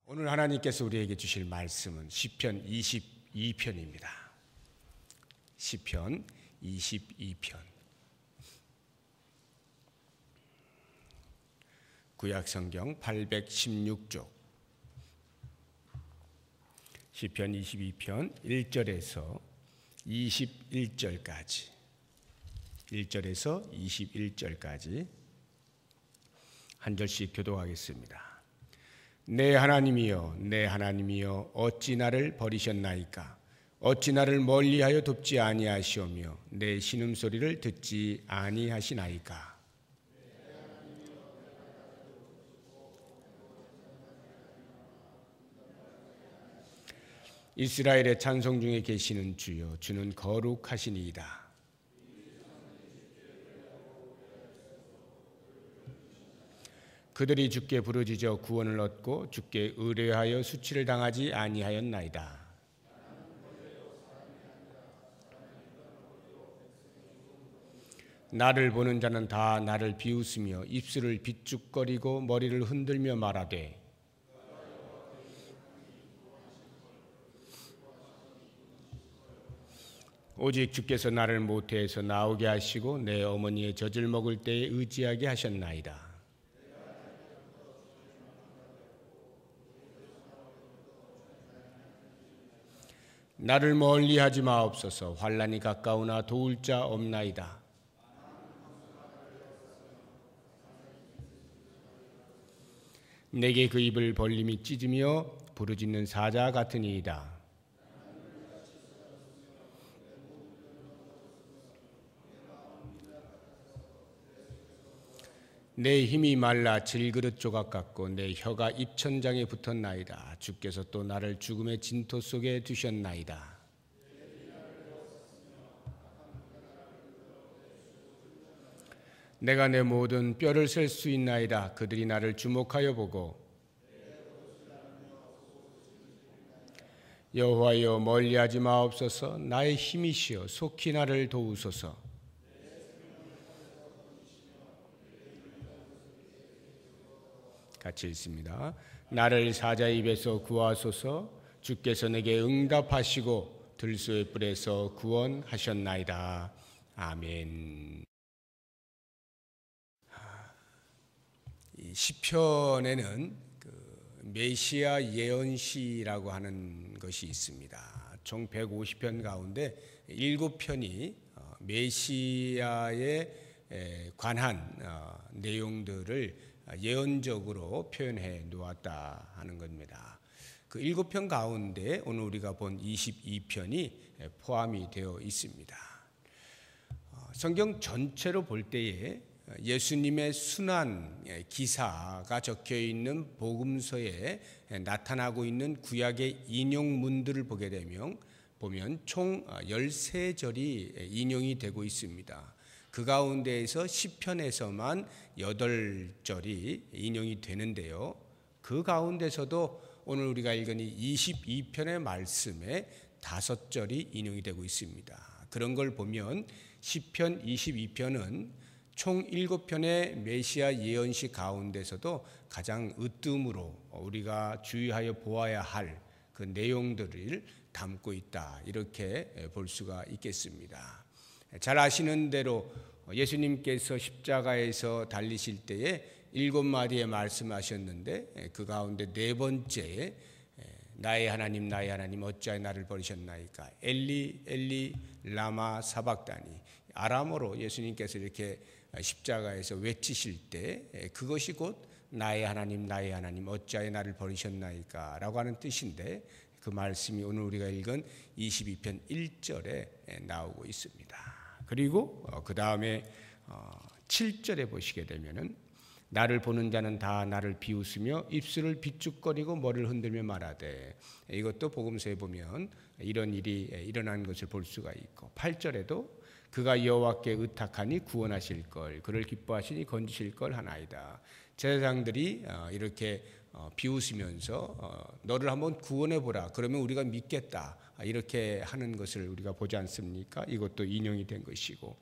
오늘 하나님께서 우리에게 주실 말씀은 시편 22편입니다. 시편 22편. 구약성경 816쪽. 시편 22편 1절에서 21절까지. 1절에서 21절까지 한 절씩 교독하겠습니다. 내 하나님이여, 내 하나님이여, 어찌 나를 버리셨나이까? 어찌 나를 멀리하여 돕지 아니하시오며 내 신음소리를 듣지 아니하시나이까? 이스라엘의 찬송 중에 계시는 주여, 주는 거룩하시니이다. 그들이 주께 부르짖어 구원을 얻고 주께 의뢰하여 수치를 당하지 아니하였나이다. 나를 보는 자는 다 나를 비웃으며 입술을 비죽거리고 머리를 흔들며 말하되 오직 주께서 나를 모태에서 나오게 하시고 내 어머니의 젖을 먹을 때에 의지하게 하셨나이다. 나를 멀리하지 마옵소서. 환난이 가까우나 도울 자 없나이다. 내게 그 입을 벌림이 찢으며 부르짖는 사자 같으니이다. 내 힘이 말라 질그릇 조각 같고 내 혀가 입천장에 붙었나이다. 주께서 또 나를 죽음의 진토 속에 두셨나이다. 내가 내 모든 뼈를 셀 수 있나이다. 그들이 나를 주목하여 보고 여호와여, 멀리하지 마옵소서. 나의 힘이시여, 속히 나를 도우소서. 같이 읽습니다. 나를 사자의 입에서 구하소서. 주께서 내게 응답하시고 들소의 뿔에서 구원하셨나이다. 아멘. 이 시편에는 메시아 예언시라고 하는 것이 있습니다. 총 150편 가운데 7편이 메시아에 관한 내용들을 예언적으로 표현해 놓았다 하는 겁니다. 그 7편 가운데 오늘 우리가 본 22편이 포함이 되어 있습니다. 성경 전체로 볼 때에 예수님의 순환 기사가 적혀 있는 복음서에 나타나고 있는 구약의 인용문들을 보게 되면 총 13절이 인용이 되고 있습니다. 그 가운데에서 시편에서만 8절이 인용이 되는데요. 그 가운데서도 오늘 우리가 읽은 이 22편의 말씀에 5절이 인용이 되고 있습니다. 그런 걸 보면 시편 22편은 총 7편의 메시아 예언시 가운데서도 가장 으뜸으로 우리가 주의하여 보아야 할 그 내용들을 담고 있다, 이렇게 볼 수가 있겠습니다. 잘 아시는 대로 예수님께서 십자가에서 달리실 때에 7마디의 말씀하셨는데 그 가운데 4번째 나의 하나님 나의 하나님 어찌하여 나를 버리셨나이까? 엘리 엘리 라마 사박다니. 아람어로 예수님께서 이렇게 십자가에서 외치실 때 그것이 곧 나의 하나님 어찌하여 나를 버리셨나이까 라고 하는 뜻인데, 그 말씀이 오늘 우리가 읽은 22편 1절에 나오고 있습니다. 그리고 그 다음에 7절에 보시게 되면은 나를 보는 자는 다 나를 비웃으며 입술을 비죽거리고 머리를 흔들며 말하되, 이것도 복음서에 보면 이런 일이 일어난 것을 볼 수가 있고, 8절에도 그가 여호와께 의탁하니 구원하실 걸, 그를 기뻐하시니 건지실 걸 하나이다. 제사장들이 이렇게 비웃으면서 너를 한번 구원해 보라, 그러면 우리가 믿겠다, 이렇게 하는 것을 우리가 보지 않습니까? 이것도 인용이 된 것이고,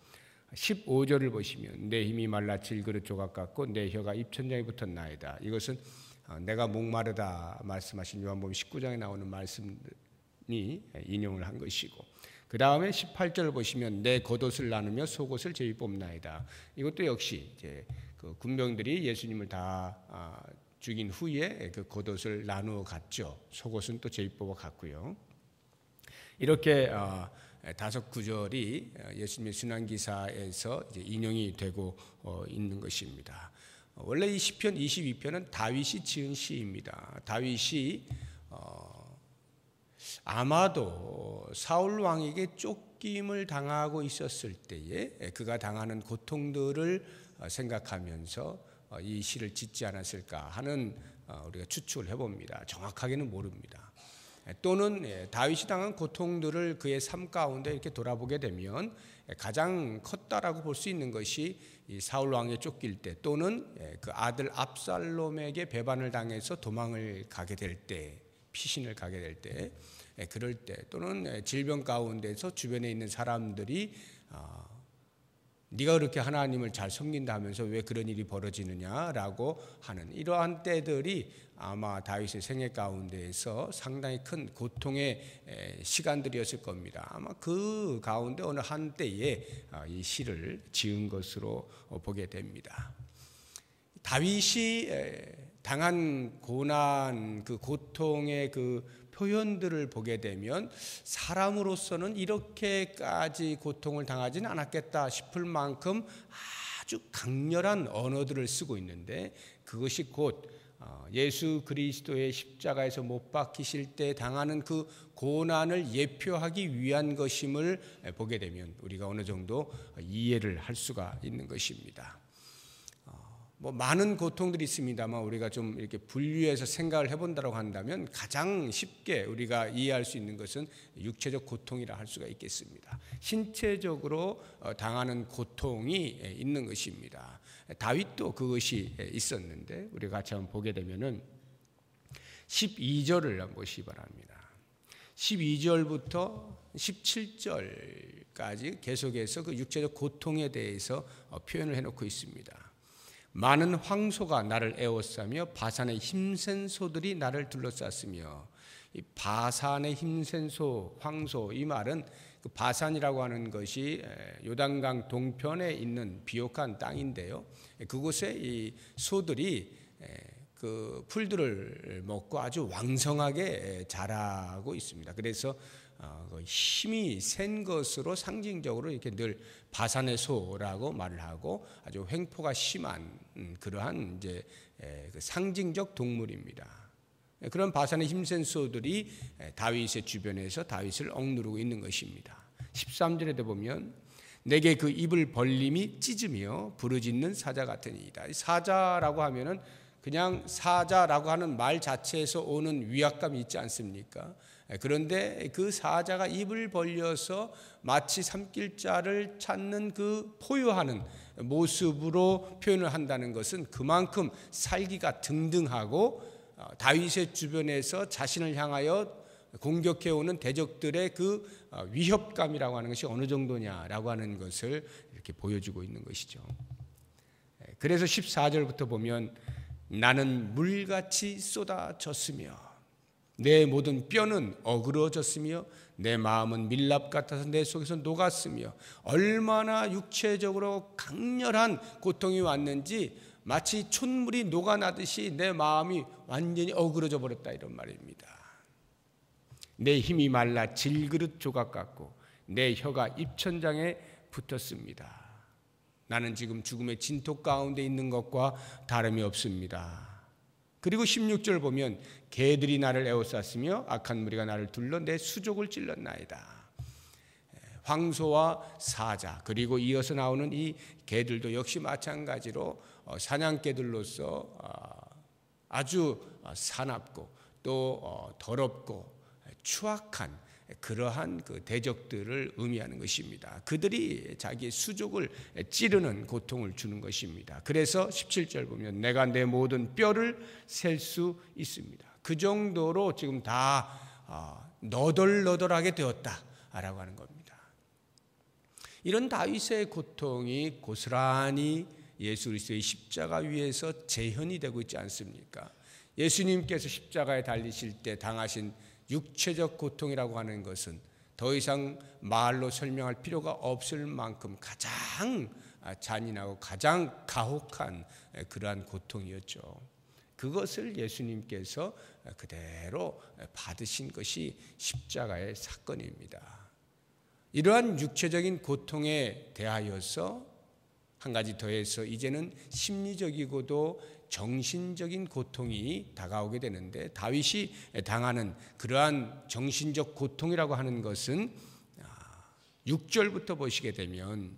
15절을 보시면 내 힘이 말라 질그릇 조각 같고 내 혀가 입천장에 붙었나이다. 이것은 내가 목마르다 말씀하신 요한복음 19장에 나오는 말씀이 인용을 한 것이고, 그 다음에 18절 보시면 내 겉옷을 나누며 속옷을 제비 뽑나이다. 이것도 역시 이제 그 군병들이 예수님을 다 죽인 후에 그 겉옷을 나누어 갔죠. 속옷은 또 제비 뽑아 갔고요. 이렇게 다섯 구절이 예수님의 순환기사에서 이제 인용이 되고 있는 것입니다. 원래 이 시편 22편은 다윗이 지은 시입니다. 다윗이 아마도 사울 왕에게 쫓김을 당하고 있었을 때에 그가 당하는 고통들을 생각하면서 이 시를 짓지 않았을까 하는 우리가 추측을 해봅니다. 정확하게는 모릅니다. 또는 다윗이 당한 고통들을 그의 삶 가운데 이렇게 돌아보게 되면 가장 컸다라고 볼 수 있는 것이 이 사울 왕에 쫓길 때, 또는 그 아들 압살롬에게 배반을 당해서 도망을 가게 될 때, 피신을 가게 될 때, 그럴 때, 또는 질병 가운데서 주변에 있는 사람들이 네가 그렇게 하나님을 잘 섬긴다 하면서 왜 그런 일이 벌어지느냐라고 하는 이러한 때들이 아마 다윗의 생애 가운데에서 상당히 큰 고통의 시간들이었을 겁니다. 아마 그 가운데 어느 한때에 이 시를 지은 것으로 보게 됩니다. 다윗이 당한 고난, 그 고통의 그 표현들을 보게 되면 사람으로서는 이렇게까지 고통을 당하지는 않았겠다 싶을 만큼 아주 강렬한 언어들을 쓰고 있는데, 그것이 곧 예수 그리스도의 십자가에서 못 박히실 때 당하는 그 고난을 예표하기 위한 것임을 보게 되면 우리가 어느 정도 이해를 할 수가 있는 것입니다. 많은 고통들이 있습니다만 우리가 좀 이렇게 분류해서 생각을 해본다고 한다면 가장 쉽게 우리가 이해할 수 있는 것은 육체적 고통이라 할 수가 있겠습니다. 신체적으로 당하는 고통이 있는 것입니다. 다윗도 그것이 있었는데 우리가 같이 한번 보게 되면은 12절을 한번 보시기 바랍니다. 12절부터 17절까지 계속해서 그 육체적 고통에 대해서 표현을 해놓고 있습니다. 많은 황소가 나를 에워싸며 바산의 힘센 소들이 나를 둘러쌌으며, 이 바산의 힘센 소, 황소, 이 말은 그 바산이라고 하는 것이 요단강 동편에 있는 비옥한 땅인데요. 그곳에 이 소들이 그 풀들을 먹고 아주 왕성하게 자라고 있습니다. 그래서 힘이 센 것으로 상징적으로 이렇게 늘 바산의 소라고 말을 하고 아주 횡포가 심한 그러한 이제 그 상징적 동물입니다. 그런 바산의 힘센 소들이 다윗의 주변에서 다윗을 억누르고 있는 것입니다. 13절에도 보면 내게 그 입을 벌림이 찢으며 부르짖는 사자 같으니이다. 사자라고 하면은 그냥 사자라고 하는 말 자체에서 오는 위압감이 있지 않습니까? 그런데 그 사자가 입을 벌려서 마치 삼킬 자를 찾는 그 포효하는 모습으로 표현을 한다는 것은 그만큼 살기가 등등하고 다윗의 주변에서 자신을 향하여 공격해오는 대적들의 그 위협감이라고 하는 것이 어느 정도냐라고 하는 것을 이렇게 보여주고 있는 것이죠. 그래서 14절부터 보면 나는 물같이 쏟아졌으며 내 모든 뼈는 어그러졌으며 내 마음은 밀랍 같아서 내 속에서 녹았으며, 얼마나 육체적으로 강렬한 고통이 왔는지 마치 촛물이 녹아나듯이 내 마음이 완전히 어그러져 버렸다, 이런 말입니다. 내 힘이 말라 질그릇 조각 같고 내 혀가 입천장에 붙었습니다. 나는 지금 죽음의 진토 가운데 있는 것과 다름이 없습니다. 그리고 16절 보면 개들이 나를 에워쌌으며 악한 무리가 나를 둘러 내 수족을 찔렀나이다. 황소와 사자 그리고 이어서 나오는 이 개들도 역시 마찬가지로 사냥개들로서 아주 사납고 또 더럽고 추악한 그러한 그 대적들을 의미하는 것입니다. 그들이 자기의 수족을 찌르는 고통을 주는 것입니다. 그래서 17절 보면 내가 내 모든 뼈를 셀 수 있습니다. 그 정도로 지금 다 너덜너덜하게 되었다라고 하는 겁니다. 이런 다윗의 고통이 고스란히 예수 그리스도의 십자가 위에서 재현이 되고 있지 않습니까? 예수님께서 십자가에 달리실 때 당하신 육체적 고통이라고 하는 것은 더 이상 말로 설명할 필요가 없을 만큼 가장 잔인하고 가장 가혹한 그러한 고통이었죠. 그것을 예수님께서 그대로 받으신 것이 십자가의 사건입니다. 이러한 육체적인 고통에 대하여서 한 가지 더해서 이제는 심리적이고도 정신적인 고통이 다가오게 되는데, 다윗이 당하는 그러한 정신적 고통이라고 하는 것은 6절부터 보시게 되면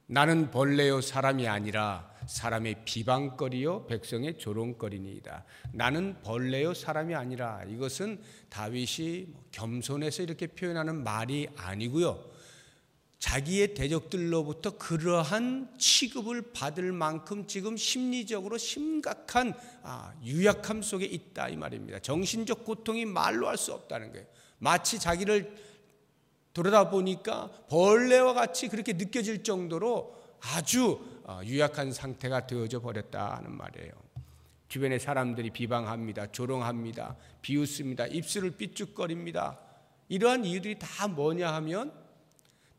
나는 벌레요 사람이 아니라 사람의 비방거리요 백성의 조롱거리니이다. 나는 벌레요 사람이 아니라, 이것은 다윗이 겸손해서 이렇게 표현하는 말이 아니고요, 자기의 대적들로부터 그러한 취급을 받을 만큼 지금 심리적으로 심각한 유약함 속에 있다 이 말입니다. 정신적 고통이 말로 할 수 없다는 거예요. 마치 자기를 돌아다 보니까 벌레와 같이 그렇게 느껴질 정도로 아주 유약한 상태가 되어져 버렸다는 말이에요. 주변의 사람들이 비방합니다. 조롱합니다. 비웃습니다. 입술을 삐죽거립니다. 이러한 이유들이 다 뭐냐 하면,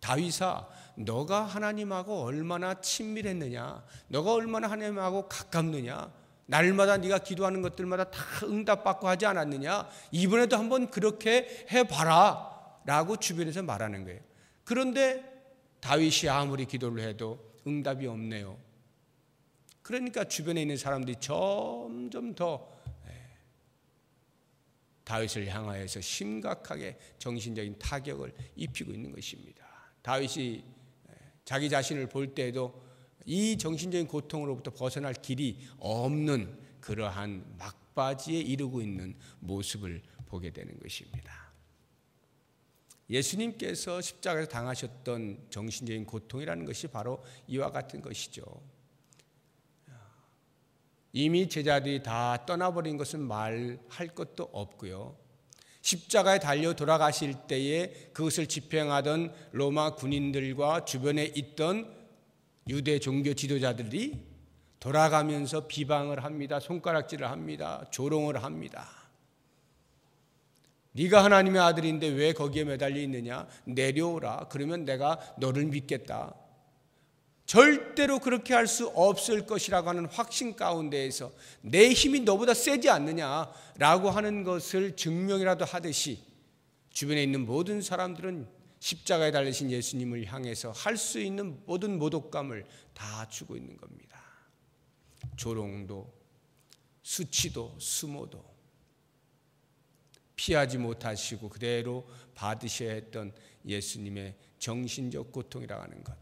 다윗아, 너가 하나님하고 얼마나 친밀했느냐, 너가 얼마나 하나님하고 가깝느냐, 날마다 네가 기도하는 것들마다 다 응답받고 하지 않았느냐, 이번에도 한번 그렇게 해봐라 라고 주변에서 말하는 거예요. 그런데 다윗이 아무리 기도를 해도 응답이 없네요. 그러니까 주변에 있는 사람들이 점점 더 다윗을 향하여서 심각하게 정신적인 타격을 입히고 있는 것입니다. 다윗이 자기 자신을 볼 때에도 이 정신적인 고통으로부터 벗어날 길이 없는 그러한 막바지에 이르고 있는 모습을 보게 되는 것입니다. 예수님께서 십자가에서 당하셨던 정신적인 고통이라는 것이 바로 이와 같은 것이죠. 이미 제자들이 다 떠나버린 것은 말할 것도 없고요, 십자가에 달려 돌아가실 때에 그것을 집행하던 로마 군인들과 주변에 있던 유대 종교 지도자들이 돌아가면서 비방을 합니다. 손가락질을 합니다. 조롱을 합니다. 네가 하나님의 아들인데 왜 거기에 매달려 있느냐, 내려오라, 그러면 내가 너를 믿겠다. 절대로 그렇게 할 수 없을 것이라고 하는 확신 가운데에서 내 힘이 너보다 세지 않느냐라고 하는 것을 증명이라도 하듯이 주변에 있는 모든 사람들은 십자가에 달리신 예수님을 향해서 할 수 있는 모든 모독감을 다 주고 있는 겁니다. 조롱도 수치도 수모도 피하지 못하시고 그대로 받으셔야 했던 예수님의 정신적 고통이라고 하는 것,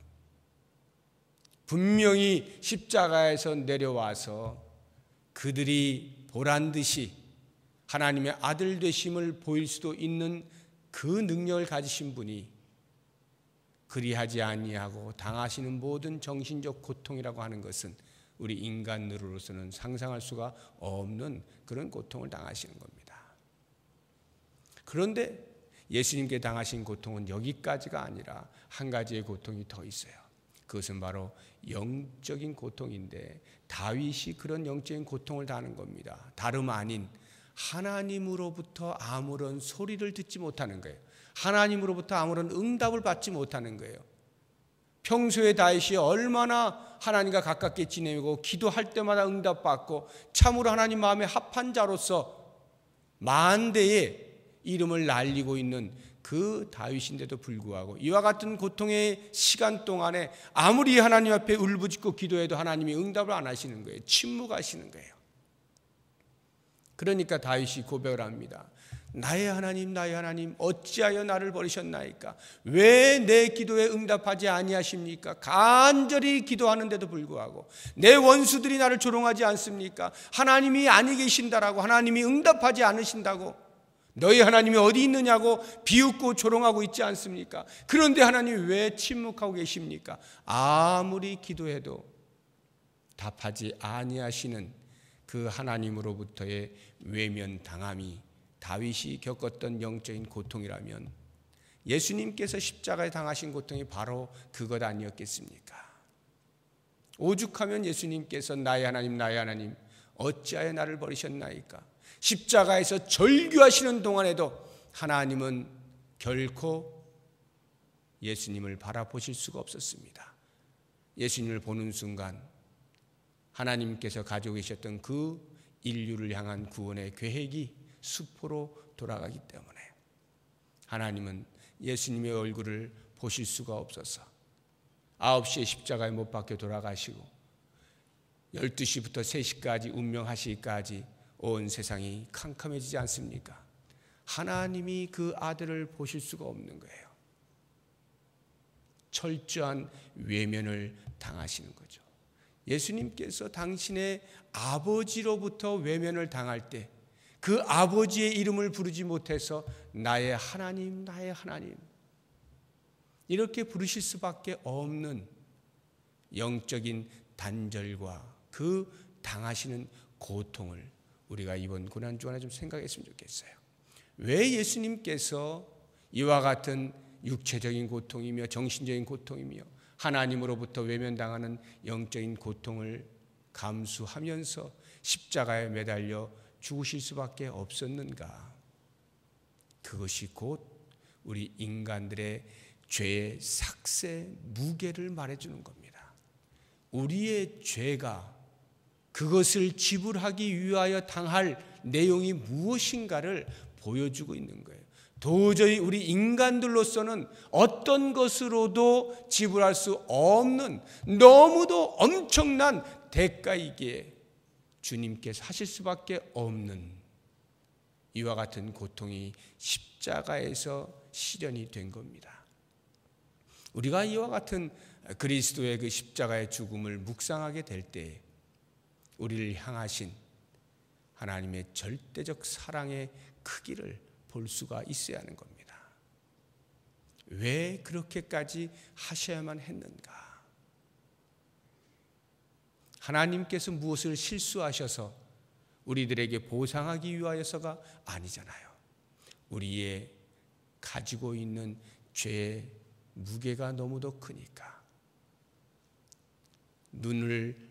분명히 십자가에서 내려와서 그들이 보란 듯이 하나님의 아들 되심을 보일 수도 있는 그 능력을 가지신 분이 그리하지 아니하고 당하시는 모든 정신적 고통이라고 하는 것은 우리 인간으로서는 상상할 수가 없는 그런 고통을 당하시는 겁니다. 그런데 예수님께 당하신 고통은 여기까지가 아니라 한 가지의 고통이 더 있어요. 그것은 바로 영적인 고통인데, 다윗이 그런 영적인 고통을 당하는 겁니다. 다름 아닌 하나님으로부터 아무런 소리를 듣지 못하는 거예요. 하나님으로부터 아무런 응답을 받지 못하는 거예요. 평소에 다윗이 얼마나 하나님과 가깝게 지내고 기도할 때마다 응답받고 참으로 하나님 마음에 합한 자로서 만대의 이름을 날리고 있는 그 다윗인데도 불구하고 이와 같은 고통의 시간 동안에 아무리 하나님 앞에 울부짖고 기도해도 하나님이 응답을 안 하시는 거예요. 침묵하시는 거예요. 그러니까 다윗이 고백을 합니다. 나의 하나님 어찌하여 나를 버리셨나이까? 왜 내 기도에 응답하지 아니하십니까? 간절히 기도하는데도 불구하고 내 원수들이 나를 조롱하지 않습니까? 하나님이 아니 계신다라고, 하나님이 응답하지 않으신다고, 너희 하나님이 어디 있느냐고 비웃고 조롱하고 있지 않습니까? 그런데 하나님이 왜 침묵하고 계십니까? 아무리 기도해도 답하지 아니하시는 그 하나님으로부터의 외면당함이 다윗이 겪었던 영적인 고통이라면 예수님께서 십자가에 당하신 고통이 바로 그것 아니었겠습니까? 오죽하면 예수님께서 나의 하나님 어찌하여 나를 버리셨나이까? 십자가에서 절규하시는 동안에도 하나님은 결코 예수님을 바라보실 수가 없었습니다. 예수님을 보는 순간 하나님께서 가지고 계셨던 그 인류를 향한 구원의 계획이 수포로 돌아가기 때문에 하나님은 예수님의 얼굴을 보실 수가 없어서 9시에 십자가에 못 박혀 돌아가시고 12시부터 3시까지 운명하시기까지 온 세상이 캄캄해지지 않습니까? 하나님이 그 아들을 보실 수가 없는 거예요. 철저한 외면을 당하시는 거죠. 예수님께서 당신의 아버지로부터 외면을 당할 때 그 아버지의 이름을 부르지 못해서 나의 하나님, 나의 하나님 이렇게 부르실 수밖에 없는 영적인 단절과 그 당하시는 고통을 우리가 이번 고난주간에 좀 생각했으면 좋겠어요. 왜 예수님께서 이와 같은 육체적인 고통이며 정신적인 고통이며 하나님으로부터 외면당하는 영적인 고통을 감수하면서 십자가에 매달려 죽으실 수밖에 없었는가? 그것이 곧 우리 인간들의 죄의 삭세 무게를 말해주는 겁니다. 우리의 죄가 그것을 지불하기 위하여 당할 내용이 무엇인가를 보여주고 있는 거예요. 도저히 우리 인간들로서는 어떤 것으로도 지불할 수 없는 너무도 엄청난 대가이기에 주님께서 하실 수밖에 없는 이와 같은 고통이 십자가에서 실현이 된 겁니다. 우리가 이와 같은 그리스도의 그 십자가의 죽음을 묵상하게 될 때 우리를 향하신 하나님의 절대적 사랑의 크기를 볼 수가 있어야 하는 겁니다. 왜 그렇게까지 하셔야만 했는가? 하나님께서 무엇을 실수하셔서 우리들에게 보상하기 위하여서가 아니잖아요. 우리의 가지고 있는 죄의 무게가 너무도 크니까 눈을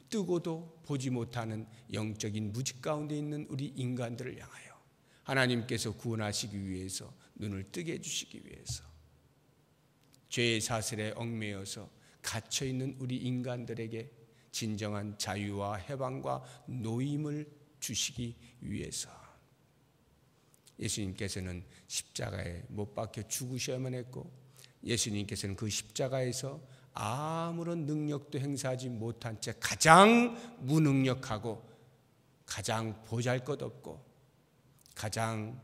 뜨고도 보지 못하는 영적인 무지 가운데 있는 우리 인간들을 향하여 하나님께서 구원하시기 위해서 눈을 뜨게 해주시기 위해서 죄의 사슬에 얽매여서 갇혀있는 우리 인간들에게 진정한 자유와 해방과 노임을 주시기 위해서 예수님께서는 십자가에 못 박혀 죽으셔야만 했고 예수님께서는 그 십자가에서 아무런 능력도 행사하지 못한 채 가장 무능력하고 가장 보잘것없고 가장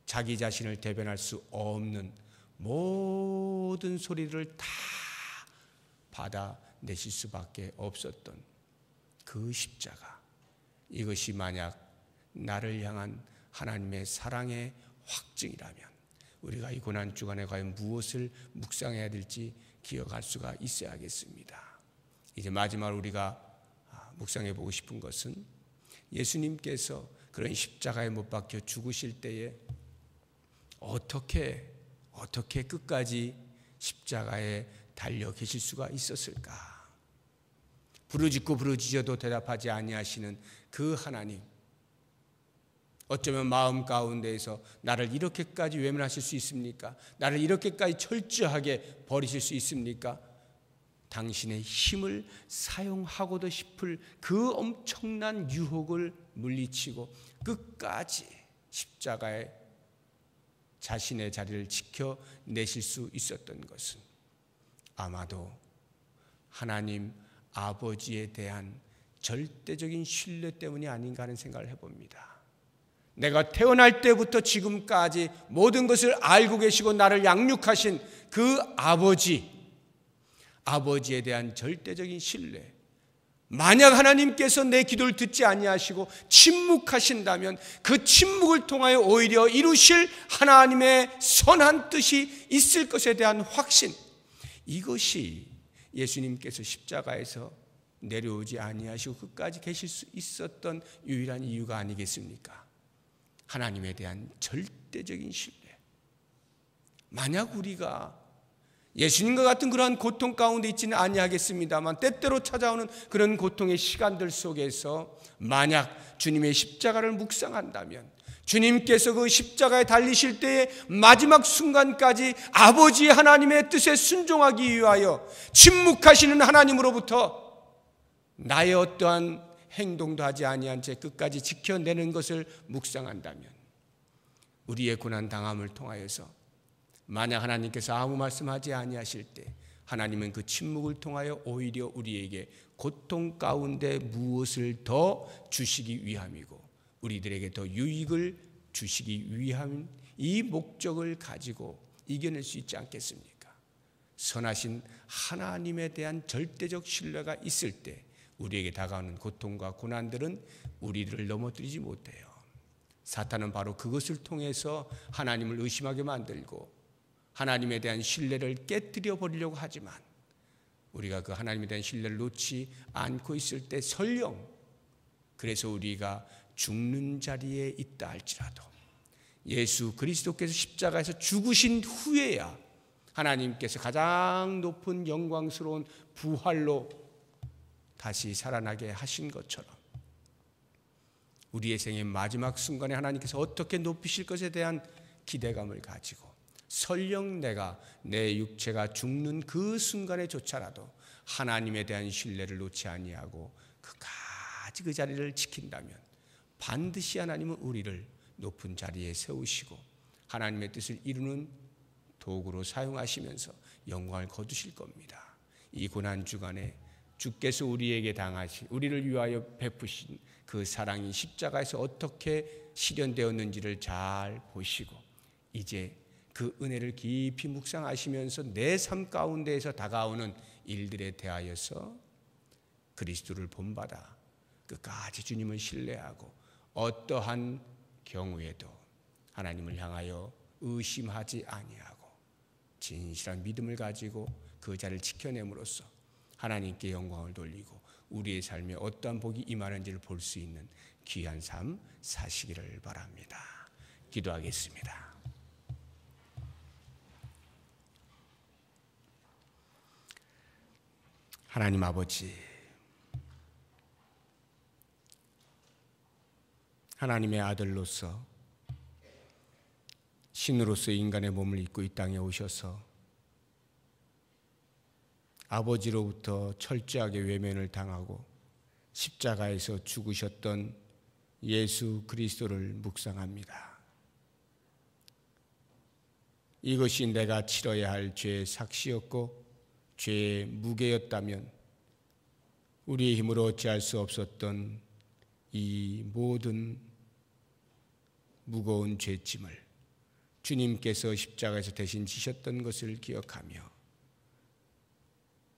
자기 자신을 대변할 수 없는 모든 소리를 다 받아내실 수밖에 없었던 그 십자가, 이것이 만약 나를 향한 하나님의 사랑의 확증이라면 우리가 이 고난주간에 과연 무엇을 묵상해야 될지 기억할 수가 있어야겠습니다. 이제 마지막으로 우리가 묵상해 보고 싶은 것은 예수님께서 그런 십자가에 못 박혀 죽으실 때에 어떻게 끝까지 십자가에 달려 계실 수가 있었을까? 부르짖고 부르짖어도 대답하지 아니하시는 그 하나님, 어쩌면 마음 가운데에서 나를 이렇게까지 외면하실 수 있습니까? 나를 이렇게까지 철저하게 버리실 수 있습니까? 당신의 힘을 사용하고도 싶을 그 엄청난 유혹을 물리치고 끝까지 십자가에 자신의 자리를 지켜내실 수 있었던 것은 아마도 하나님 아버지에 대한 절대적인 신뢰 때문이 아닌가 하는 생각을 해봅니다. 내가 태어날 때부터 지금까지 모든 것을 알고 계시고 나를 양육하신 그 아버지에 대한 절대적인 신뢰. 만약 하나님께서 내 기도를 듣지 아니하시고 침묵하신다면 그 침묵을 통하여 오히려 이루실 하나님의 선한 뜻이 있을 것에 대한 확신, 이것이 예수님께서 십자가에서 내려오지 아니하시고 끝까지 계실 수 있었던 유일한 이유가 아니겠습니까? 하나님에 대한 절대적인 신뢰. 만약 우리가 예수님과 같은 그러한 고통 가운데 있지는 아니하겠습니다만 때때로 찾아오는 그런 고통의 시간들 속에서 만약 주님의 십자가를 묵상한다면 주님께서 그 십자가에 달리실 때의 마지막 순간까지 아버지 하나님의 뜻에 순종하기 위하여 침묵하시는 하나님으로부터 나의 어떠한 행동도 하지 아니한 채 끝까지 지켜내는 것을 묵상한다면 우리의 고난당함을 통하여서 만약 하나님께서 아무 말씀하지 아니하실 때 하나님은 그 침묵을 통하여 오히려 우리에게 고통 가운데 무엇을 더 주시기 위함이고 우리들에게 더 유익을 주시기 위함 이 목적을 가지고 이겨낼 수 있지 않겠습니까? 선하신 하나님에 대한 절대적 신뢰가 있을 때 우리에게 다가오는 고통과 고난들은 우리를 넘어뜨리지 못해요. 사탄은 바로 그것을 통해서 하나님을 의심하게 만들고 하나님에 대한 신뢰를 깨뜨려 버리려고 하지만 우리가 그 하나님에 대한 신뢰를 놓지 않고 있을 때 설령 그래서 우리가 죽는 자리에 있다 할지라도 예수 그리스도께서 십자가에서 죽으신 후에야 하나님께서 가장 높은 영광스러운 부활로 다시 살아나게 하신 것처럼 우리의 생의 마지막 순간에 하나님께서 어떻게 높이실 것에 대한 기대감을 가지고 설령 내가 내 육체가 죽는 그 순간에조차라도 하나님에 대한 신뢰를 놓지 아니하고 끝까지 그 자리를 지킨다면 반드시 하나님은 우리를 높은 자리에 세우시고 하나님의 뜻을 이루는 도구로 사용하시면서 영광을 거두실 겁니다. 이 고난 주간에 주께서 우리에게 당하신 우리를 위하여 베푸신 그 사랑이 십자가에서 어떻게 실현되었는지를 잘 보시고 이제 그 은혜를 깊이 묵상하시면서 내 삶 가운데에서 다가오는 일들에 대하여서 그리스도를 본받아 끝까지 주님을 신뢰하고 어떠한 경우에도 하나님을 향하여 의심하지 아니하고 진실한 믿음을 가지고 그 자리를 지켜냄으로써 하나님께 영광을 돌리고 우리의 삶에 어떠한 복이 임하는지를 볼 수 있는 귀한 삶 사시기를 바랍니다. 기도하겠습니다. 하나님 아버지, 하나님의 아들로서 신으로서 인간의 몸을 입고 이 땅에 오셔서 아버지로부터 철저하게 외면을 당하고 십자가에서 죽으셨던 예수 그리스도를 묵상합니다. 이것이 내가 치러야 할 죄의 삭시였고 죄의 무게였다면 우리의 힘으로 어찌할 수 없었던 이 모든 무거운 죄짐을 주님께서 십자가에서 대신 지셨던 것을 기억하며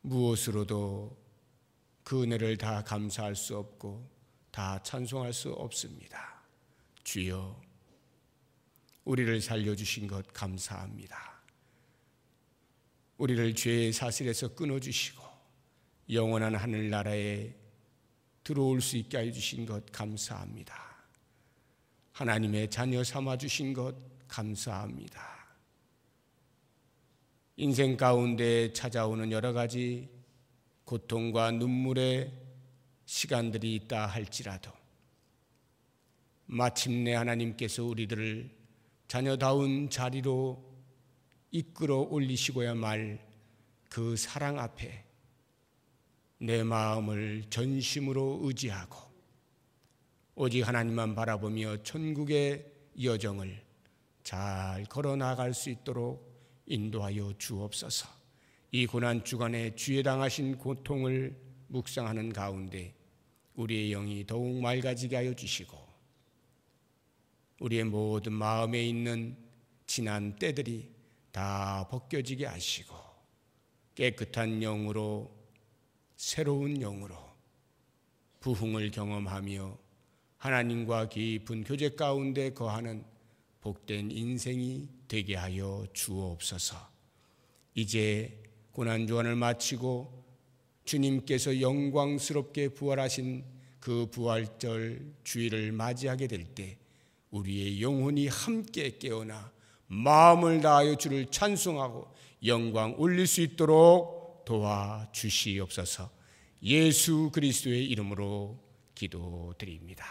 무엇으로도 그 은혜를 다 감사할 수 없고 다 찬송할 수 없습니다. 주여, 우리를 살려주신 것 감사합니다. 우리를 죄의 사슬에서 끊어주시고 영원한 하늘나라에 들어올 수 있게 해주신 것 감사합니다. 하나님의 자녀 삼아주신 것 감사합니다. 인생 가운데 찾아오는 여러 가지 고통과 눈물의 시간들이 있다 할지라도 마침내 하나님께서 우리들을 자녀다운 자리로 이끌어 올리시고야 말 그 사랑 앞에 내 마음을 전심으로 의지하고 오직 하나님만 바라보며 천국의 여정을 잘 걸어 나갈 수 있도록 인도하여 주옵소서. 이 고난 주간에 주에 당하신 고통을 묵상하는 가운데 우리의 영이 더욱 맑아지게 하여 주시고 우리의 모든 마음에 있는 지난 때들이 다 벗겨지게 하시고 깨끗한 영으로 새로운 영으로 부흥을 경험하며 하나님과 깊은 교제 가운데 거하는 복된 인생이 되게 하여 주옵소서. 이제 고난주간을 마치고 주님께서 영광스럽게 부활하신 그 부활절 주일을 맞이하게 될 때 우리의 영혼이 함께 깨어나 마음을 다하여 주를 찬송하고 영광 올릴 수 있도록 도와주시옵소서. 예수 그리스도의 이름으로 기도드립니다.